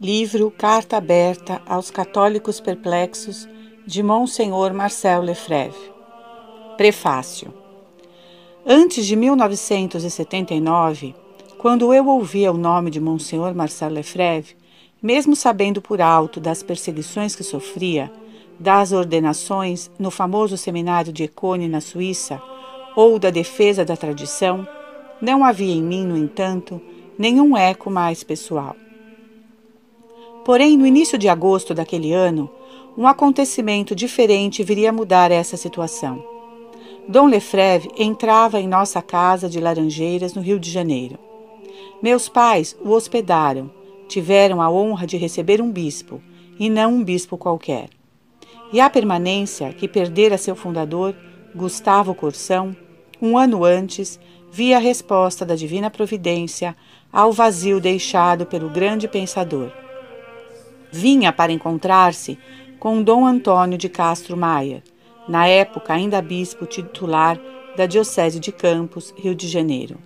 Livro Carta Aberta aos Católicos Perplexos, de Monsenhor Marcel Lefebvre. Prefácio. Antes de 1979, quando eu ouvia o nome de Monsenhor Marcel Lefebvre, mesmo sabendo por alto das perseguições que sofria, das ordenações no famoso seminário de Econe, na Suíça, ou da defesa da tradição, não havia em mim, no entanto, nenhum eco mais pessoal. Porém, no início de agosto daquele ano, um acontecimento diferente viria mudar essa situação. Dom Lefebvre entrava em nossa casa de Laranjeiras, no Rio de Janeiro. Meus pais o hospedaram, tiveram a honra de receber um bispo, e não um bispo qualquer. E a permanência que perdera seu fundador, Gustavo Corsão, um ano antes, via a resposta da divina providência ao vazio deixado pelo grande pensador. Vinha para encontrar-se com Dom Antônio de Castro Maia, na época ainda bispo titular da Diocese de Campos, Rio de Janeiro.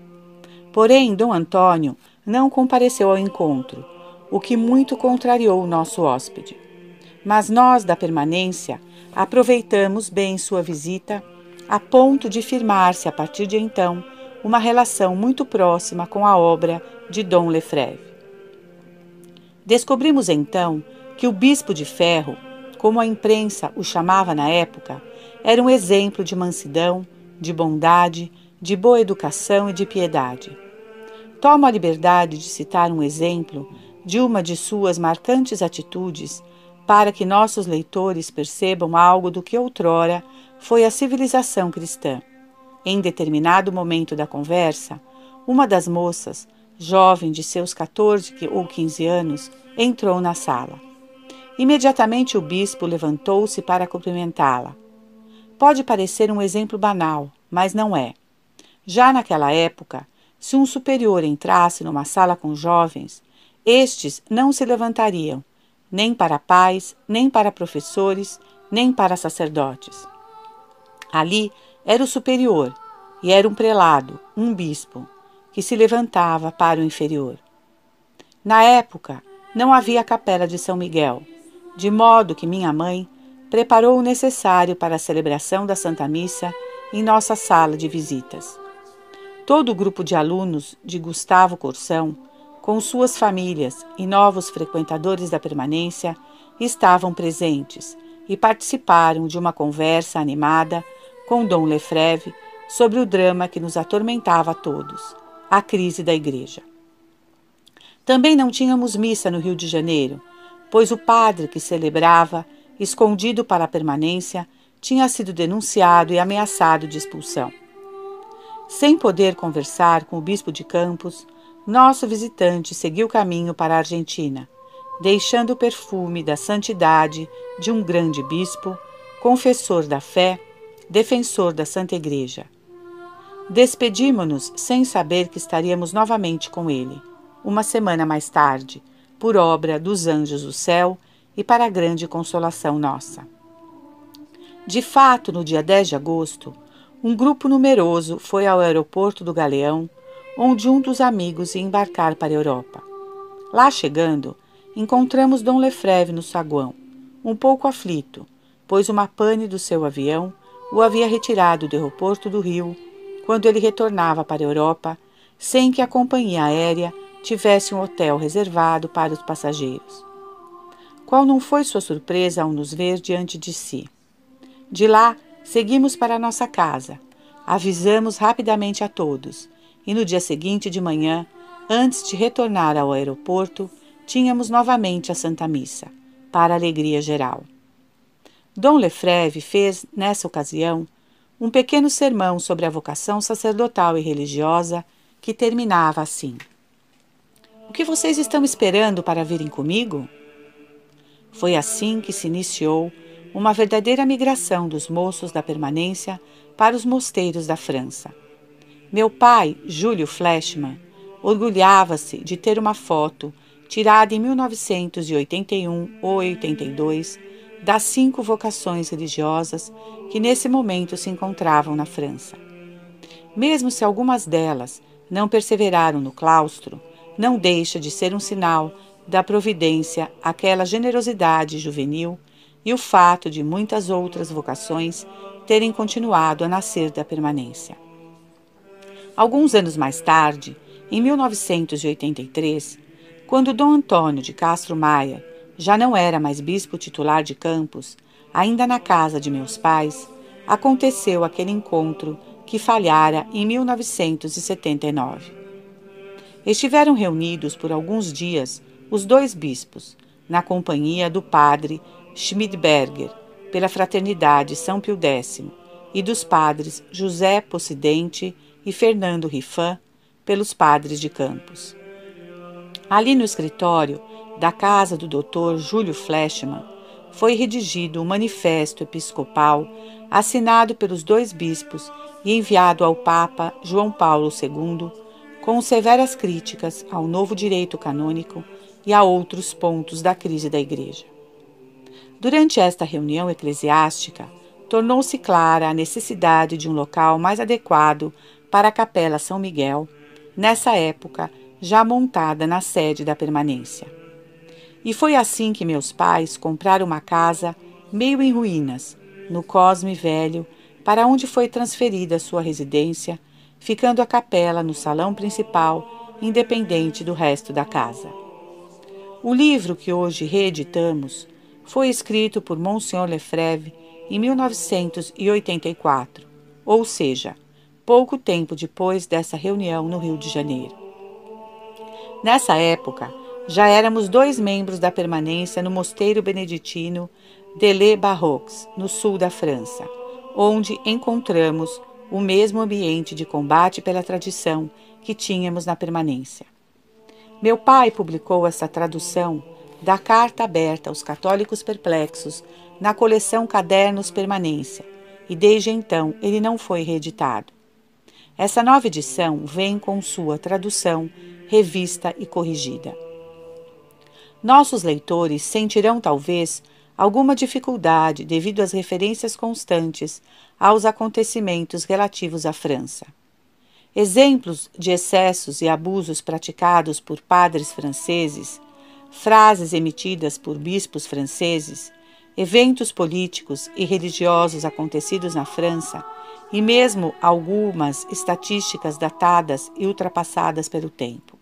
Porém, Dom Antônio não compareceu ao encontro, o que muito contrariou o nosso hóspede. Mas nós, da permanência, aproveitamos bem sua visita, a ponto de firmar-se, a partir de então, uma relação muito próxima com a obra de Dom Lefebvre. Descobrimos então que o Bispo de Ferro, como a imprensa o chamava na época, era um exemplo de mansidão, de bondade, de boa educação e de piedade. Tomo a liberdade de citar um exemplo de uma de suas marcantes atitudes para que nossos leitores percebam algo do que outrora foi a civilização cristã. Em determinado momento da conversa, uma das moças, jovem de seus 14 ou 15 anos, entrou na sala. Imediatamente o bispo levantou-se para cumprimentá-la. Pode parecer um exemplo banal, mas não é. Já naquela época, se um superior entrasse numa sala com jovens, estes não se levantariam, nem para pais, nem para professores, nem para sacerdotes. Ali era o superior, e era um prelado, um bispo, que se levantava para o inferior. Na época, não havia a capela de São Miguel, de modo que minha mãe preparou o necessário para a celebração da Santa Missa em nossa sala de visitas. Todo o grupo de alunos de Gustavo Corsão, com suas famílias e novos frequentadores da permanência, estavam presentes e participaram de uma conversa animada com Dom Lefebvre sobre o drama que nos atormentava a todos, a crise da Igreja. Também não tínhamos missa no Rio de Janeiro, pois o padre que celebrava, escondido para a permanência, tinha sido denunciado e ameaçado de expulsão. Sem poder conversar com o bispo de Campos, nosso visitante seguiu caminho para a Argentina, deixando o perfume da santidade de um grande bispo, confessor da fé, defensor da Santa Igreja. Despedimo-nos sem saber que estaríamos novamente com ele, uma semana mais tarde, por obra dos anjos do céu e para a grande consolação nossa. De fato, no dia 10 de agosto, um grupo numeroso foi ao aeroporto do Galeão, onde um dos amigos ia embarcar para a Europa. Lá chegando, encontramos Dom Lefebvre no saguão, um pouco aflito, pois uma pane do seu avião o havia retirado do aeroporto do Rio, quando ele retornava para a Europa, sem que a companhia aérea tivesse um hotel reservado para os passageiros. Qual não foi sua surpresa ao nos ver diante de si? De lá, seguimos para nossa casa, avisamos rapidamente a todos, e no dia seguinte de manhã, antes de retornar ao aeroporto, tínhamos novamente a Santa Missa, para a alegria geral. Dom Lefebvre fez, nessa ocasião, um pequeno sermão sobre a vocação sacerdotal e religiosa, que terminava assim: "O que vocês estão esperando para virem comigo?" Foi assim que se iniciou uma verdadeira migração dos moços da permanência para os mosteiros da França. Meu pai, Júlio Fleischmann, orgulhava-se de ter uma foto tirada em 1981 ou 82 das 5 vocações religiosas que nesse momento se encontravam na França. Mesmo se algumas delas não perseveraram no claustro, não deixa de ser um sinal da providência aquela generosidade juvenil e o fato de muitas outras vocações terem continuado a nascer da permanência. Alguns anos mais tarde, em 1983, quando Dom Antônio de Castro Maia já não era mais bispo titular de Campos, ainda na casa de meus pais, aconteceu aquele encontro que falhara em 1979. Estiveram reunidos por alguns dias os dois bispos, na companhia do padre Schmidberger, pela Fraternidade São Pio X, e dos padres José Possidente e Fernando Rifan, pelos padres de Campos. Ali no escritório da casa do Dr. Júlio Fleischmann, foi redigido um manifesto episcopal assinado pelos dois bispos e enviado ao Papa João Paulo II, com severas críticas ao novo direito canônico e a outros pontos da crise da Igreja. Durante esta reunião eclesiástica, tornou-se clara a necessidade de um local mais adequado para a Capela São Miguel, nessa época já montada na sede da permanência. E foi assim que meus pais compraram uma casa meio em ruínas, no Cosme Velho, para onde foi transferida sua residência, ficando a capela no salão principal, independente do resto da casa. O livro que hoje reeditamos foi escrito por Monsignor Lefebvre em 1984, ou seja, pouco tempo depois dessa reunião no Rio de Janeiro. Nessa época, já éramos 2 membros da permanência no mosteiro beneditino de Les Barrocs, no sul da França, onde encontramos o mesmo ambiente de combate pela tradição que tínhamos na permanência. Meu pai publicou essa tradução da Carta Aberta aos Católicos Perplexos na coleção Cadernos Permanência, e desde então ele não foi reeditado. Essa nova edição vem com sua tradução, revista e corrigida. Nossos leitores sentirão talvez alguma dificuldade devido às referências constantes aos acontecimentos relativos à França. Exemplos de excessos e abusos praticados por padres franceses, frases emitidas por bispos franceses, eventos políticos e religiosos acontecidos na França e mesmo algumas estatísticas datadas e ultrapassadas pelo tempo.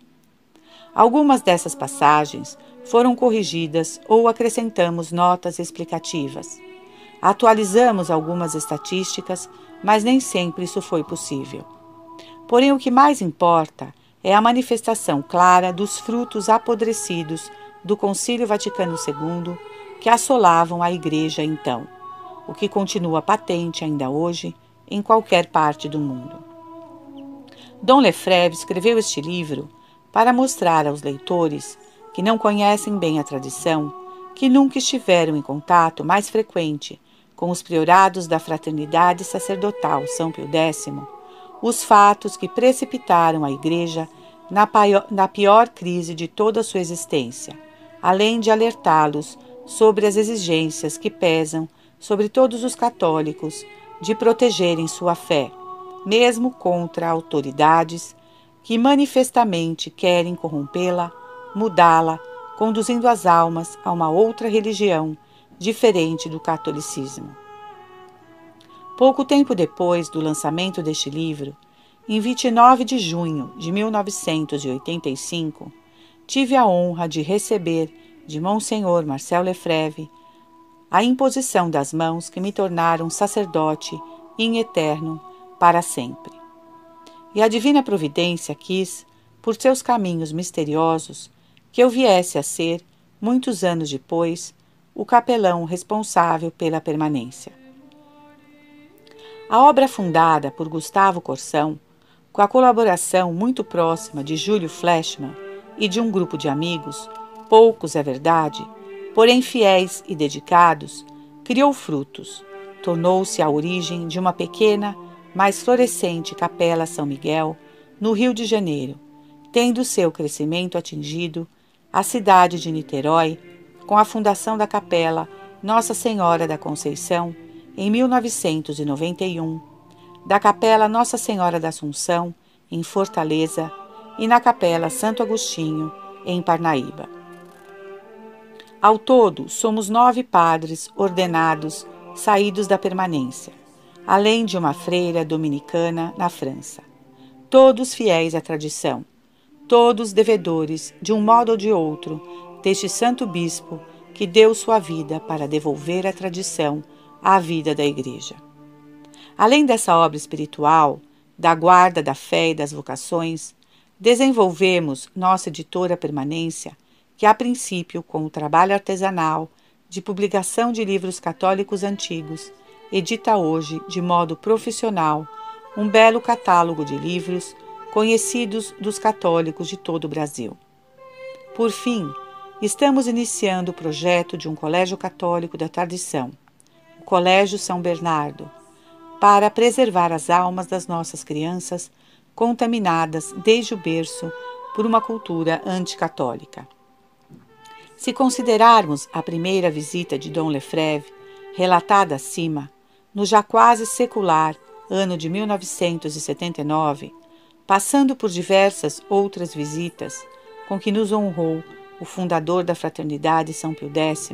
Algumas dessas passagens foram corrigidas ou acrescentamos notas explicativas. Atualizamos algumas estatísticas, mas nem sempre isso foi possível. Porém, o que mais importa é a manifestação clara dos frutos apodrecidos do Concílio Vaticano II que assolavam a Igreja então, o que continua patente ainda hoje em qualquer parte do mundo. Dom Lefebvre escreveu este livro para mostrar aos leitores que não conhecem bem a tradição, que nunca estiveram em contato mais frequente com os priorados da Fraternidade Sacerdotal São Pio X, os fatos que precipitaram a Igreja na pior crise de toda a sua existência, além de alertá-los sobre as exigências que pesam sobre todos os católicos de protegerem sua fé, mesmo contra autoridades que manifestamente querem corrompê-la, mudá-la, conduzindo as almas a uma outra religião diferente do catolicismo. Pouco tempo depois do lançamento deste livro, em 29 de junho de 1985, tive a honra de receber de Monsenhor Marcel Lefebvre a imposição das mãos que me tornaram sacerdote in eterno para sempre. E a divina providência quis, por seus caminhos misteriosos, que eu viesse a ser, muitos anos depois, o capelão responsável pela permanência. A obra fundada por Gustavo Corsão, com a colaboração muito próxima de Júlio Fleischmann e de um grupo de amigos, poucos é verdade, porém fiéis e dedicados, criou frutos, tornou-se a origem de uma pequena, mas florescente Capela São Miguel, no Rio de Janeiro, tendo seu crescimento atingido a cidade de Niterói, com a fundação da Capela Nossa Senhora da Conceição, em 1991, da Capela Nossa Senhora da Assunção, em Fortaleza, e na Capela Santo Agostinho, em Parnaíba. Ao todo, somos 9 padres ordenados saídos da permanência, além de uma freira dominicana na França. Todos fiéis à tradição, todos devedores, de um modo ou de outro, deste santo bispo que deu sua vida para devolver a tradição à vida da Igreja. Além dessa obra espiritual, da guarda da fé e das vocações, desenvolvemos nossa editora Permanência, que a princípio, com o trabalho artesanal de publicação de livros católicos antigos, edita hoje, de modo profissional, um belo catálogo de livros conhecidos dos católicos de todo o Brasil. Por fim, estamos iniciando o projeto de um colégio católico da tradição, o Colégio São Bernardo, para preservar as almas das nossas crianças contaminadas desde o berço por uma cultura anticatólica. Se considerarmos a primeira visita de Dom Lefebvre, relatada acima, no já quase secular ano de 1979, passando por diversas outras visitas com que nos honrou o fundador da Fraternidade São Pio X,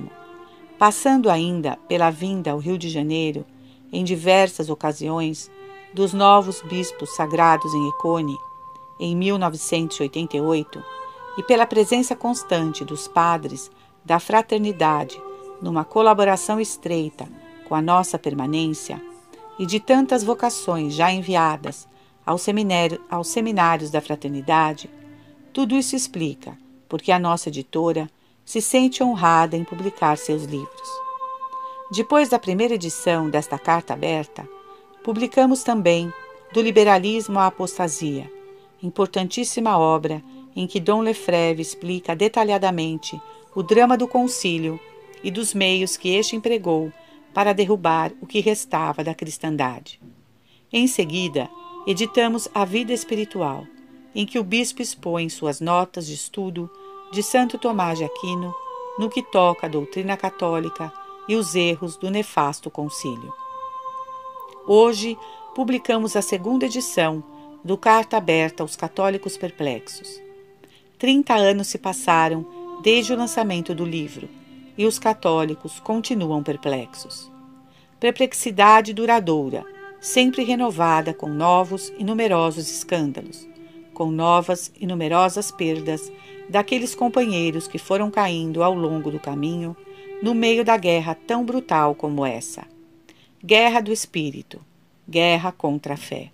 passando ainda pela vinda ao Rio de Janeiro, em diversas ocasiões, dos novos bispos sagrados em Econe, em 1988, e pela presença constante dos padres da Fraternidade numa colaboração estreita com a nossa permanência, e de tantas vocações já enviadas aos seminários da Fraternidade, tudo isso explica porque a nossa editora se sente honrada em publicar seus livros. Depois da primeira edição desta Carta Aberta, publicamos também Do Liberalismo à Apostasia, importantíssima obra em que Dom Lefebvre explica detalhadamente o drama do concílio e dos meios que este empregou para derrubar o que restava da cristandade. Em seguida, editamos A Vida Espiritual, em que o bispo expõe suas notas de estudo de Santo Tomás de Aquino no que toca à doutrina católica e os erros do nefasto concílio. Hoje, publicamos a segunda edição do Carta Aberta aos Católicos Perplexos. 30 anos se passaram desde o lançamento do livro, e os católicos continuam perplexos. Perplexidade duradoura, sempre renovada com novos e numerosos escândalos, com novas e numerosas perdas daqueles companheiros que foram caindo ao longo do caminho, no meio da guerra tão brutal como essa. Guerra do espírito, guerra contra a fé.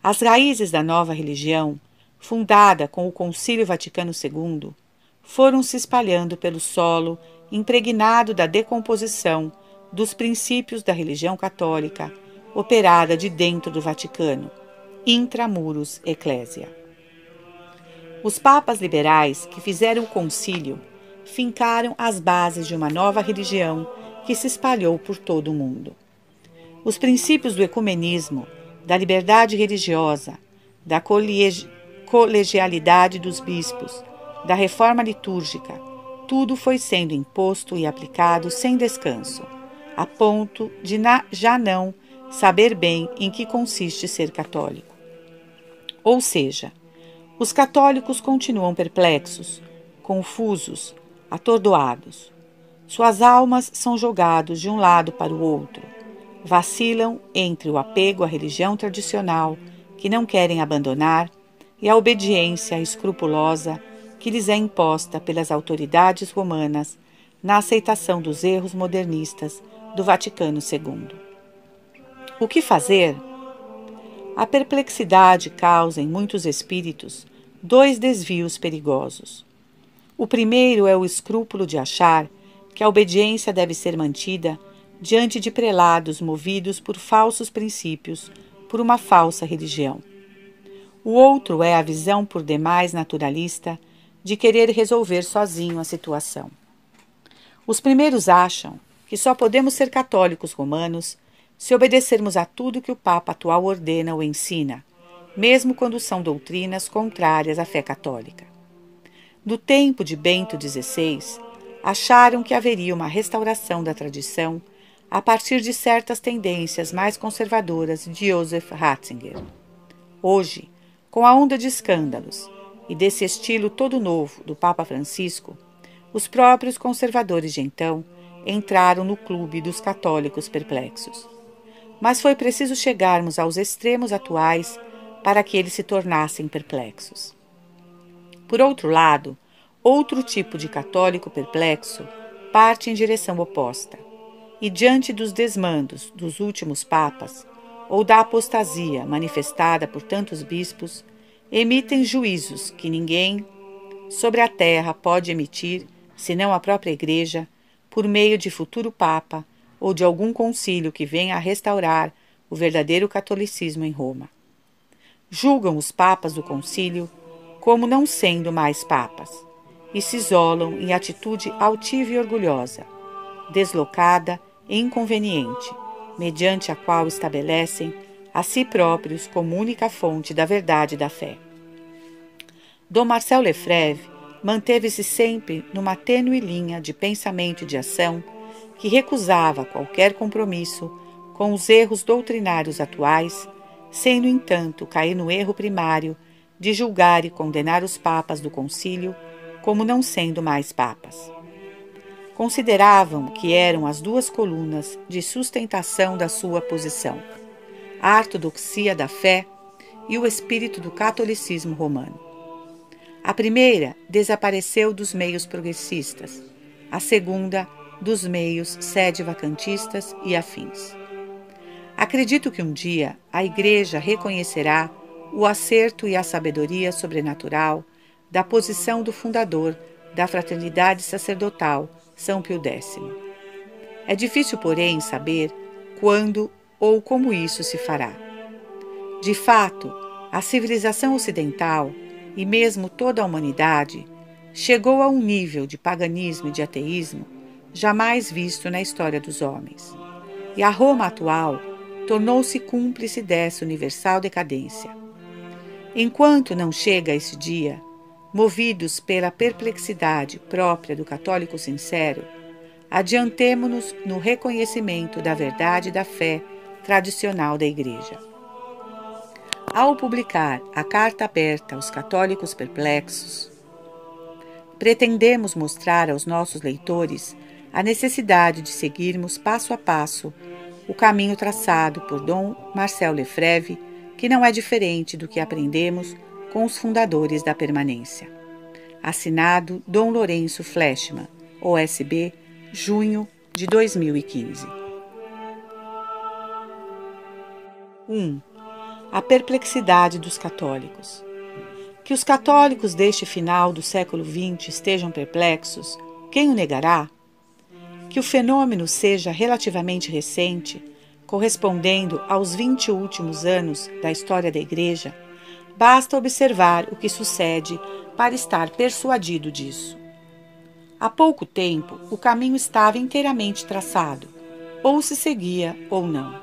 As raízes da nova religião, fundada com o Concílio Vaticano II, foram se espalhando pelo solo impregnado da decomposição dos princípios da religião católica, operada de dentro do Vaticano, intramuros ecclesia. Os papas liberais que fizeram o concílio fincaram as bases de uma nova religião que se espalhou por todo o mundo. Os princípios do ecumenismo, da liberdade religiosa, da colegialidade dos bispos, da reforma litúrgica, tudo foi sendo imposto e aplicado sem descanso, a ponto de já não saber bem em que consiste ser católico. Ou seja, os católicos continuam perplexos, confusos, atordoados. Suas almas são jogados de um lado para o outro. Vacilam entre o apego à religião tradicional, que não querem abandonar, e a obediência escrupulosa que lhes é imposta pelas autoridades romanas na aceitação dos erros modernistas do Vaticano II. O que fazer? A perplexidade causa em muitos espíritos 2 desvios perigosos. O primeiro é o escrúpulo de achar que a obediência deve ser mantida diante de prelados movidos por falsos princípios, por uma falsa religião. O outro é a visão por demais naturalista de querer resolver sozinho a situação. Os primeiros acham que só podemos ser católicos romanos se obedecermos a tudo que o Papa atual ordena ou ensina, mesmo quando são doutrinas contrárias à fé católica. No tempo de Bento XVI, acharam que haveria uma restauração da tradição a partir de certas tendências mais conservadoras de Joseph Ratzinger. Hoje, com a onda de escândalos e desse estilo todo novo do Papa Francisco, Os próprios conservadores de então entraram no clube dos católicos perplexos. Mas foi preciso chegarmos aos extremos atuais para que eles se tornassem perplexos. Por outro lado, outro tipo de católico perplexo parte em direção oposta, e diante dos desmandos dos últimos papas, ou da apostasia manifestada por tantos bispos, emitem juízos que ninguém sobre a terra pode emitir, senão a própria Igreja, por meio de futuro papa ou de algum concílio que venha a restaurar o verdadeiro catolicismo em Roma. Julgam os papas do concílio como não sendo mais papas, e se isolam em atitude altiva e orgulhosa, deslocada e inconveniente, mediante a qual estabelecem a si próprios como única fonte da verdade e da fé. Dom Marcel Lefebvre manteve-se sempre numa tênue linha de pensamento e de ação que recusava qualquer compromisso com os erros doutrinários atuais, sem, no entanto, cair no erro primário de julgar e condenar os papas do concílio como não sendo mais papas. Consideravam que eram as duas colunas de sustentação da sua posição, a ortodoxia da fé e o espírito do catolicismo romano. A primeira desapareceu dos meios progressistas, a segunda dos meios sede-vacantistas e afins. Acredito que um dia a Igreja reconhecerá o acerto e a sabedoria sobrenatural da posição do fundador da fraternidade sacerdotal, São Pio X. É difícil, porém, saber quando ou como isso se fará. De fato, a civilização ocidental, e mesmo toda a humanidade, chegou a um nível de paganismo e de ateísmo jamais visto na história dos homens. E a Roma atual tornou-se cúmplice dessa universal decadência. Enquanto não chega esse dia, movidos pela perplexidade própria do católico sincero, adiantemo-nos no reconhecimento da verdade e da fé tradicional da Igreja. Ao publicar a Carta Aberta aos Católicos Perplexos, pretendemos mostrar aos nossos leitores a necessidade de seguirmos passo a passo o caminho traçado por Dom Marcel Lefebvre, que não é diferente do que aprendemos com os fundadores da permanência. Assinado Dom Lourenço Fleischmann, OSB, junho de 2015. 1. A perplexidade dos católicos. Que os católicos deste final do século XX estejam perplexos, quem o negará? Que o fenômeno seja relativamente recente, correspondendo aos 20 últimos anos da história da Igreja, basta observar o que sucede para estar persuadido disso. Há pouco tempo, o caminho estava inteiramente traçado, ou se seguia ou não.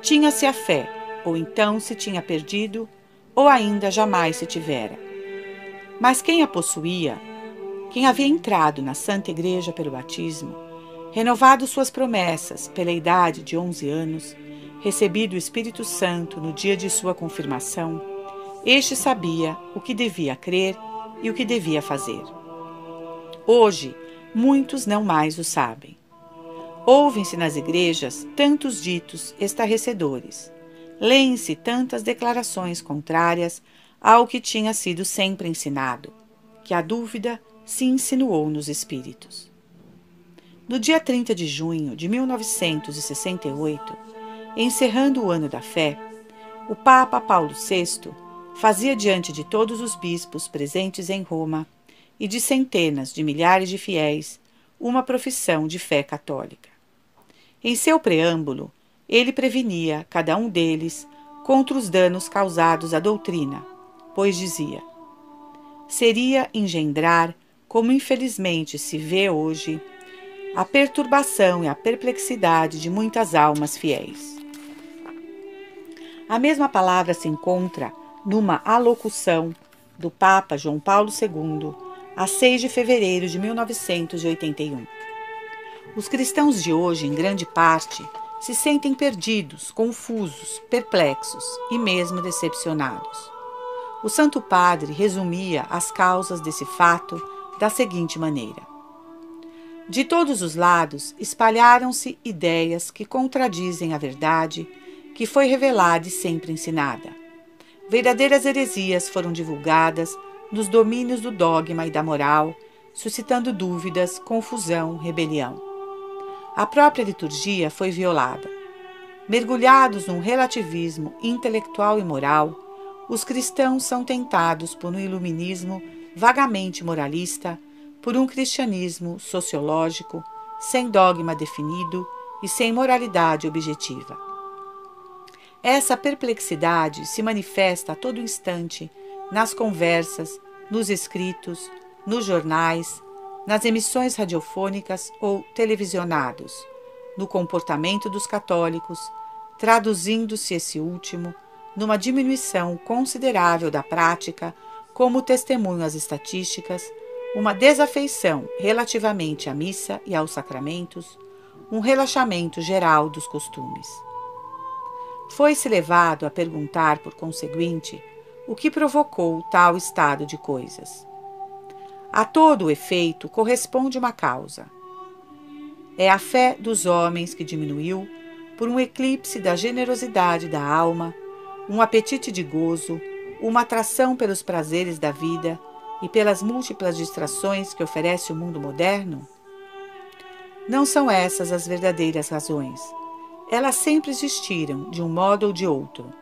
Tinha-se a fé, ou então se tinha perdido, ou ainda jamais se tivera. Mas quem a possuía, quem havia entrado na Santa Igreja pelo batismo, renovado suas promessas pela idade de 11 anos, recebido o Espírito Santo no dia de sua confirmação, este sabia o que devia crer e o que devia fazer. Hoje, muitos não mais o sabem. Ouvem-se nas igrejas tantos ditos estarrecedores, leem-se tantas declarações contrárias ao que tinha sido sempre ensinado, que a dúvida se insinuou nos espíritos. No dia 30 de junho de 1968, encerrando o Ano da Fé, o Papa Paulo VI fazia diante de todos os bispos presentes em Roma e de centenas de milhares de fiéis uma profissão de fé católica. Em seu preâmbulo, ele prevenia cada um deles contra os danos causados à doutrina, pois dizia: seria engendrar, como infelizmente se vê hoje, a perturbação e a perplexidade de muitas almas fiéis. A mesma palavra se encontra numa alocução do Papa João Paulo II, a 6 de fevereiro de 1981. Os cristãos de hoje, em grande parte, se sentem perdidos, confusos, perplexos e mesmo decepcionados. O Santo Padre resumia as causas desse fato da seguinte maneira: De todos os lados espalharam-se ideias que contradizem a verdade que foi revelada e sempre ensinada. Verdadeiras heresias foram divulgadas nos domínios do dogma e da moral, suscitando dúvidas, confusão, rebelião. A própria liturgia foi violada. Mergulhados num relativismo intelectual e moral, os cristãos são tentados por um iluminismo vagamente moralista, por um cristianismo sociológico, sem dogma definido e sem moralidade objetiva. Essa perplexidade se manifesta a todo instante nas conversas, nos escritos, nos jornais, nas emissões radiofônicas ou televisionados, no comportamento dos católicos, traduzindo-se esse último numa diminuição considerável da prática, como testemunham as estatísticas, uma desafeição relativamente à missa e aos sacramentos, um relaxamento geral dos costumes. Foi-se levado a perguntar, por conseguinte, o que provocou tal estado de coisas. A todo o efeito corresponde uma causa. É a fé dos homens que diminuiu por um eclipse da generosidade da alma, um apetite de gozo, uma atração pelos prazeres da vida e pelas múltiplas distrações que oferece o mundo moderno? Não são essas as verdadeiras razões. Elas sempre existiram, de um modo ou de outro.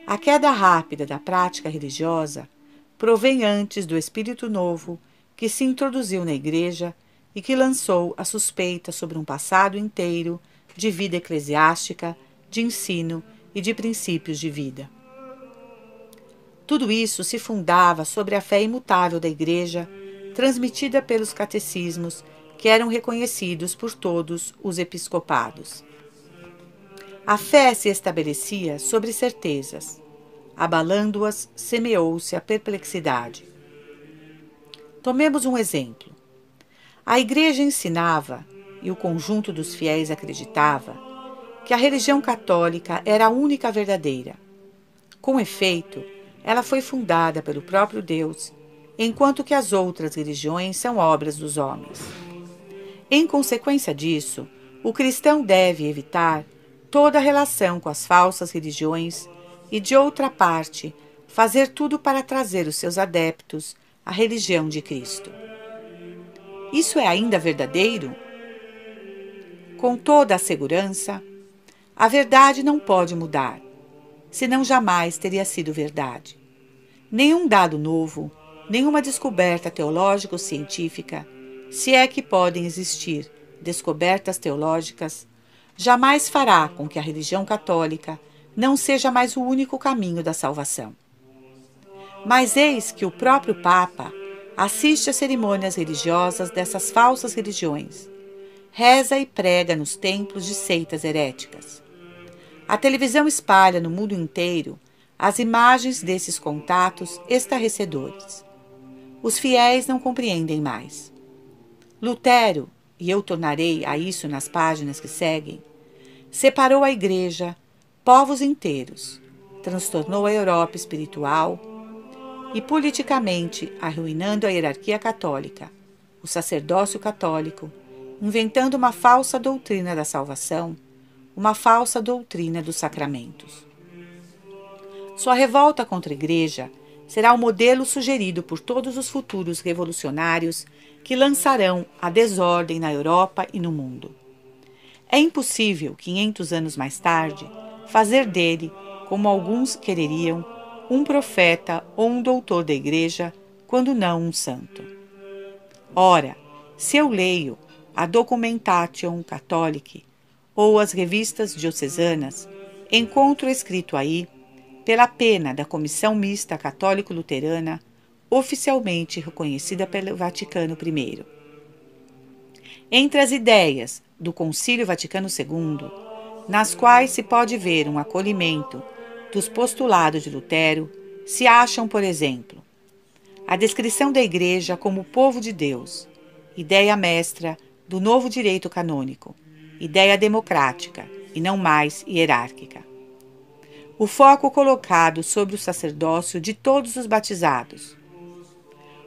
A queda rápida da prática religiosa provém antes do espírito novo que se introduziu na Igreja e que lançou a suspeita sobre um passado inteiro de vida eclesiástica, de ensino e de princípios de vida. Tudo isso se fundava sobre a fé imutável da Igreja, transmitida pelos catecismos, que eram reconhecidos por todos os episcopados. A fé se estabelecia sobre certezas. Abalando-as, semeou-se a perplexidade. Tomemos um exemplo. A Igreja ensinava, e o conjunto dos fiéis acreditava, que a religião católica era a única verdadeira. Com efeito, ela foi fundada pelo próprio Deus, enquanto que as outras religiões são obras dos homens. Em consequência disso, o cristão deve evitar toda relação com as falsas religiões e, de outra parte, fazer tudo para trazer os seus adeptos à religião de Cristo. Isso é ainda verdadeiro? Com toda a segurança, a verdade não pode mudar, senão jamais teria sido verdade. Nenhum dado novo, nenhuma descoberta teológico-científica, se é que podem existir descobertas teológicas, jamais fará com que a religião católica não seja mais o único caminho da salvação. Mas eis que o próprio Papa assiste às cerimônias religiosas dessas falsas religiões, reza e prega nos templos de seitas heréticas. A televisão espalha no mundo inteiro as imagens desses contatos estarrecedores. Os fiéis não compreendem mais. Lutero, e eu tornarei a isso nas páginas que seguem, separou a Igreja, povos inteiros, transtornou a Europa espiritual e politicamente arruinando a hierarquia católica, o sacerdócio católico, inventando uma falsa doutrina da salvação, uma falsa doutrina dos sacramentos. Sua revolta contra a Igreja será o modelo sugerido por todos os futuros revolucionários que lançarão a desordem na Europa e no mundo. É impossível, 500 anos mais tarde, fazer dele, como alguns quereriam, um profeta ou um doutor da Igreja, quando não um santo. Ora, se eu leio a Documentation Catholique ou as revistas diocesanas, encontro escrito aí, pela pena da Comissão Mista Católico-Luterana, oficialmente reconhecida pelo Vaticano I. Entre as ideias do Concílio Vaticano II, nas quais se pode ver um acolhimento dos postulados de Lutero, se acham, por exemplo, a descrição da Igreja como povo de Deus, ideia mestra do novo direito canônico, ideia democrática e não mais hierárquica. O foco colocado sobre o sacerdócio de todos os batizados.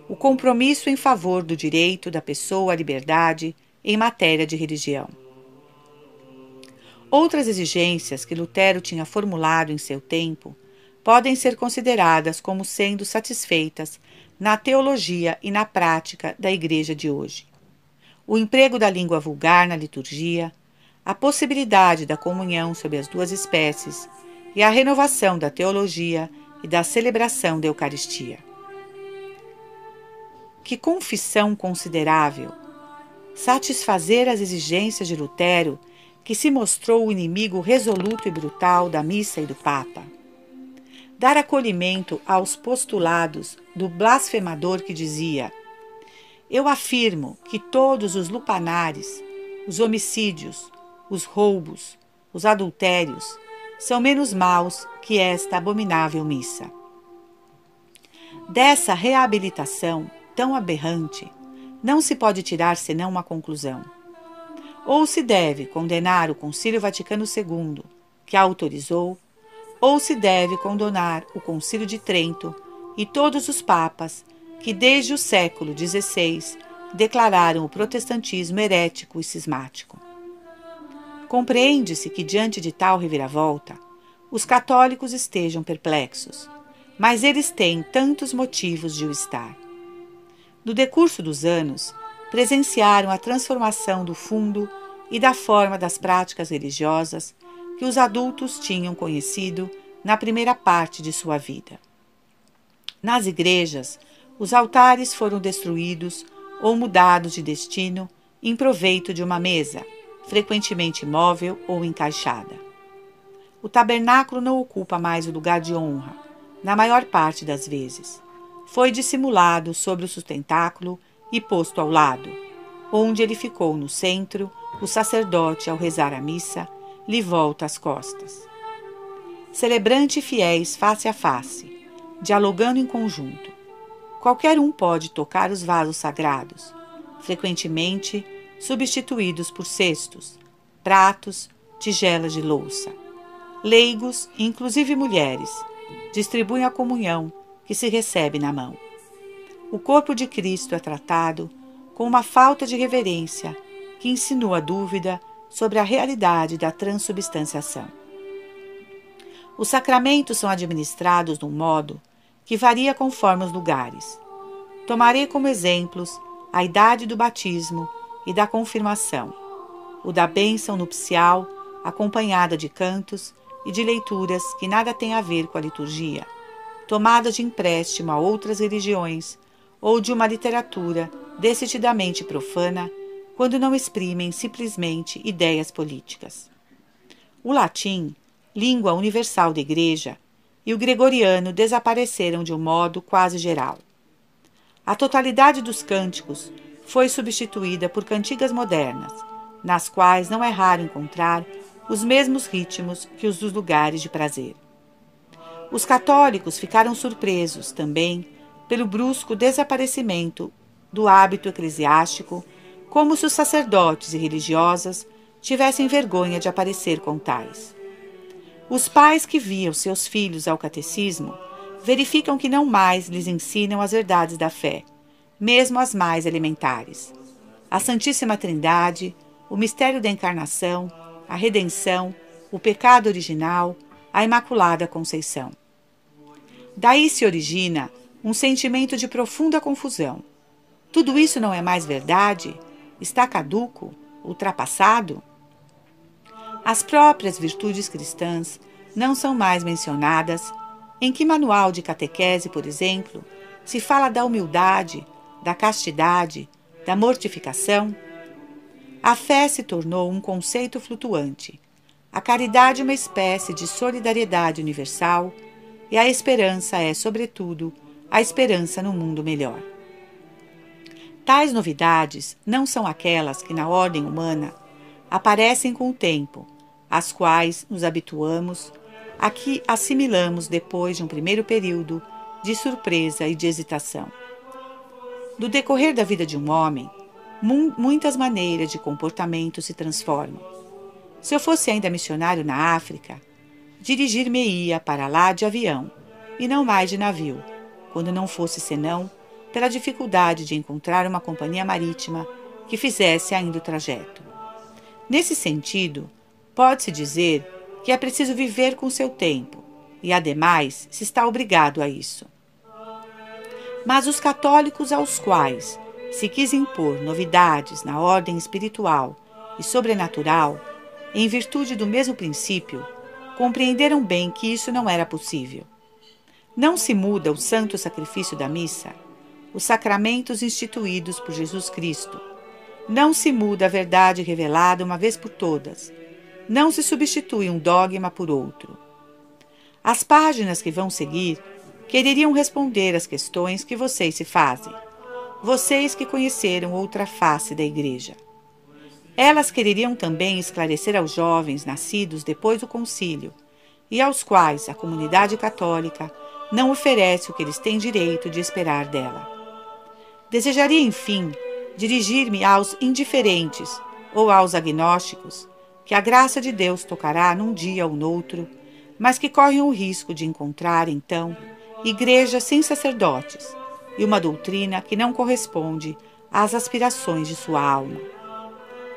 O compromisso em favor do direito da pessoa à liberdade em matéria de religião. Outras exigências que Lutero tinha formulado em seu tempo podem ser consideradas como sendo satisfeitas na teologia e na prática da Igreja de hoje. O emprego da língua vulgar na liturgia, a possibilidade da comunhão sob as duas espécies e a renovação da teologia e da celebração da Eucaristia. Que confissão considerável! Satisfazer as exigências de Lutero, que se mostrou o inimigo resoluto e brutal da missa e do Papa. Dar acolhimento aos postulados do blasfemador que dizia: eu afirmo que todos os lupanares, os homicídios, os roubos, os adultérios são menos maus que esta abominável missa. Dessa reabilitação tão aberrante, não se pode tirar senão uma conclusão. Ou se deve condenar o Concílio Vaticano II, que a autorizou, ou se deve condenar o Concílio de Trento e todos os papas que desde o século XVI declararam o protestantismo herético e cismático. Compreende-se que, diante de tal reviravolta, os católicos estejam perplexos, mas eles têm tantos motivos de o estar. No decurso dos anos, presenciaram a transformação do fundo e da forma das práticas religiosas que os adultos tinham conhecido na primeira parte de sua vida. Nas igrejas, os altares foram destruídos ou mudados de destino em proveito de uma mesa, frequentemente móvel ou encaixada. O tabernáculo não ocupa mais o lugar de honra, na maior parte das vezes. Foi dissimulado sobre o sustentáculo e posto ao lado, onde ele ficou no centro, o sacerdote, ao rezar a missa, lhe volta as costas. Celebrante e fiéis face a face, dialogando em conjunto. Qualquer um pode tocar os vasos sagrados, frequentemente substituídos por cestos, pratos, tigelas de louça. Leigos, inclusive mulheres, distribuem a comunhão que se recebe na mão. O corpo de Cristo é tratado com uma falta de reverência que insinua dúvida sobre a realidade da transubstanciação. Os sacramentos são administrados de um modo que varia conforme os lugares. Tomarei como exemplos a idade do batismo e da confirmação, o da bênção nupcial, acompanhada de cantos e de leituras que nada têm a ver com a liturgia, tomadas de empréstimo a outras religiões ou de uma literatura decididamente profana, quando não exprimem simplesmente ideias políticas. O latim, língua universal da Igreja, e o gregoriano desapareceram de um modo quase geral. A totalidade dos cânticos foi substituída por cantigas modernas, nas quais não é raro encontrar os mesmos ritmos que os dos lugares de prazer. Os católicos ficaram surpresos também pelo brusco desaparecimento do hábito eclesiástico, como se os sacerdotes e religiosas tivessem vergonha de aparecer com tais. Os pais que viam seus filhos ao catecismo verificam que não mais lhes ensinam as verdades da fé, mesmo as mais elementares. A Santíssima Trindade, o mistério da encarnação, a redenção, o pecado original, a Imaculada Conceição. Daí se origina um sentimento de profunda confusão. Tudo isso não é mais verdade? Está caduco? Ultrapassado? As próprias virtudes cristãs não são mais mencionadas. Em que manual de catequese, por exemplo, se fala da humildade, da castidade, da mortificação? A fé se tornou um conceito flutuante, a caridade uma espécie de solidariedade universal e a esperança é, sobretudo, a esperança no mundo melhor. Tais novidades não são aquelas que, na ordem humana, aparecem com o tempo, às quais nos habituamos, a que assimilamos depois de um primeiro período de surpresa e de hesitação. No decorrer da vida de um homem, muitas maneiras de comportamento se transformam. Se eu fosse ainda missionário na África, dirigir-me-ia para lá de avião, e não mais de navio, quando não fosse senão pela dificuldade de encontrar uma companhia marítima que fizesse ainda o trajeto. Nesse sentido, pode-se dizer que é preciso viver com seu tempo, e ademais se está obrigado a isso. Mas os católicos aos quais se quis impor novidades na ordem espiritual e sobrenatural, em virtude do mesmo princípio, compreenderam bem que isso não era possível. Não se muda o santo sacrifício da missa, os sacramentos instituídos por Jesus Cristo. Não se muda a verdade revelada uma vez por todas. Não se substitui um dogma por outro. As páginas que vão seguir quereriam responder às questões que vocês se fazem, vocês que conheceram outra face da Igreja. Elas quereriam também esclarecer aos jovens nascidos depois do concílio e aos quais a comunidade católica não oferece o que eles têm direito de esperar dela. Desejaria, enfim, dirigir-me aos indiferentes ou aos agnósticos, que a graça de Deus tocará num dia ou noutro, mas que correm o risco de encontrar, então, igreja sem sacerdotes e uma doutrina que não corresponde às aspirações de sua alma.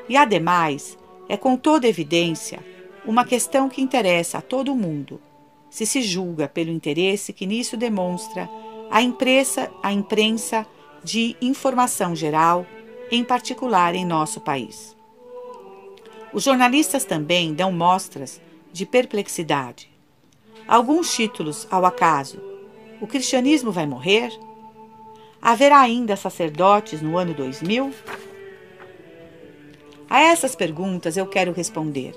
E, ademais, é com toda evidência uma questão que interessa a todo o mundo, se julga pelo interesse que nisso demonstra a imprensa de informação geral, em particular em nosso país. Os jornalistas também dão mostras de perplexidade. Alguns títulos ao acaso: o cristianismo vai morrer? Haverá ainda sacerdotes no ano 2000? A essas perguntas eu quero responder,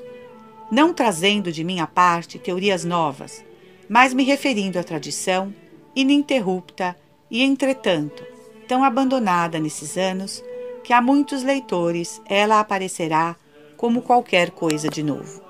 não trazendo de minha parte teorias novas, mas me referindo à tradição ininterrupta e, entretanto, tão abandonada nesses anos que a muitos leitores ela aparecerá como qualquer coisa de novo.